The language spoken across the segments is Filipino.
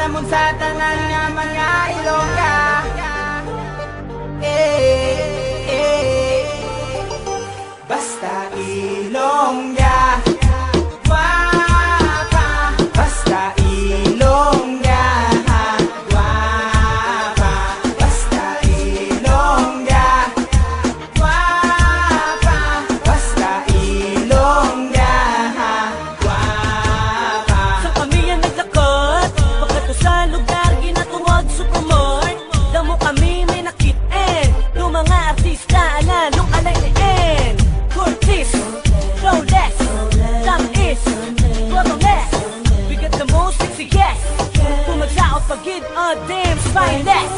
namon sa tanan nga mga Ilongga. Basta Ilongga, guwapa. Basta Ilongga, guwapa. Basta Ilongga, guwapa. Basta Ilongga, guwapa. Sa kami yan naglakot, pagkato sa lugar ginatuwag Supermart. Damo kami may nakit-en, yung mga artista alalong alay-en. Curtis, flawless, tamis, bottleness. Bigat na mo, sexy guest. Pumagsaot pagid, oh damn, spineless.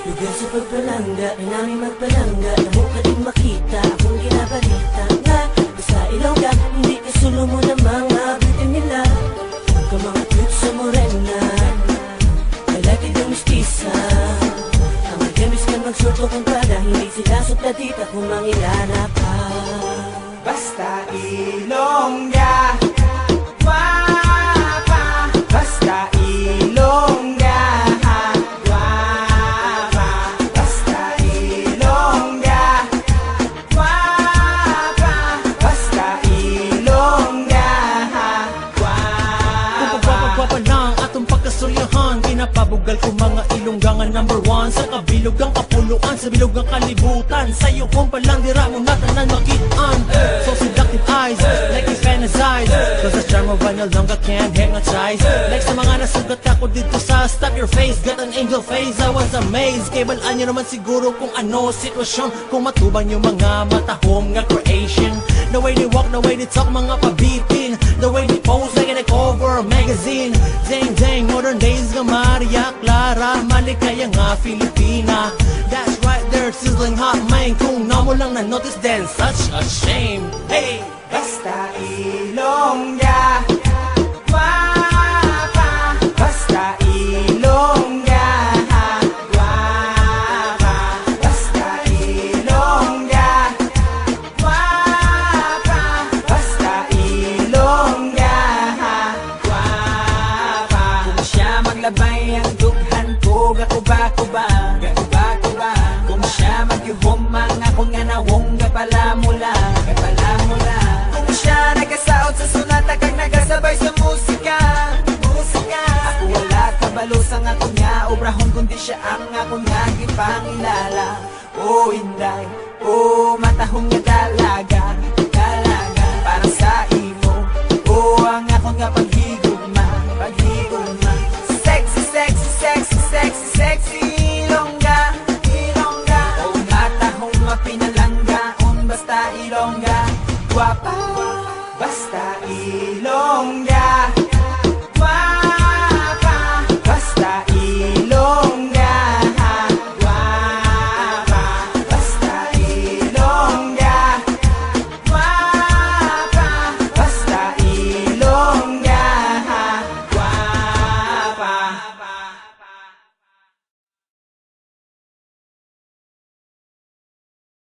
Lugar sa pagpalangga, ay namin magpalangga. Na mo ka din makita, akong ginabalita nga. Basta Ilongga, hindi kasulo mo ng mga bitin nila. Ang ka mga cute sa morena, lalaki ng mistisa. Ang magamis ka magsurto kung para hindi sila suplatita kung mangilana ka. Basta Ilongga, guwapa. Basta Ilongga, guwapa. Basta Ilongga, guwapa. Basta Ilongga, guwapa. Kung pagpapagwapa ng atong pagkasuryahan, pinapabugal ko mga Ilonggangan #1 sa kabilog ang kapuluan, sa bilog ang kalibutan. Sa'yo kung palang dira mo na tanan makitaan. So seductive eyes, like you fantasize, cause the charm of an Ilongga can't hypnotize. Like sa mga nasugat ako dito sa Stop Your Face, got an angel face, I was amazed. Kay balaan nyo naman siguro kung ano sitwasyon, kung matubang yung mga matahom nga creation. The way they walk, the way they talk, mga pabitin. The way they pose like in a cover magazine. Dang dang, modern days nga Maria Clara, malikaya nga Filipina. That's right there, sizzling hot man. Kung na mo lang na-notice then such a shame. Hey! Basta Ilongga, guwapa. Basta Ilongga, guwapa. Basta Ilongga, guwapa. Basta Ilongga, guwapa. Kung siya maglabay ang dughan ko, gakuba-kuba, gakuba-kuba. Kung siya magyuhom mga kung nga nawong gapalamula, gapalamula. Kung siya nagasaot sa sunata kag nagasabay sa musika, musika. Ako wala kabalo sa nga kunya, obrahon kundi siya ang ako nga gipangilala. O inday, o matahong nga dalaga, dalaga. Para sa imo, o ang ako nga paghigugma, paghigugma. Sexy, sexy, sexy, sexy, sexy Ilongga, Ilongga. O matahong mapinalanggaon, basta Ilongga, guwapa. Basta Ilongga.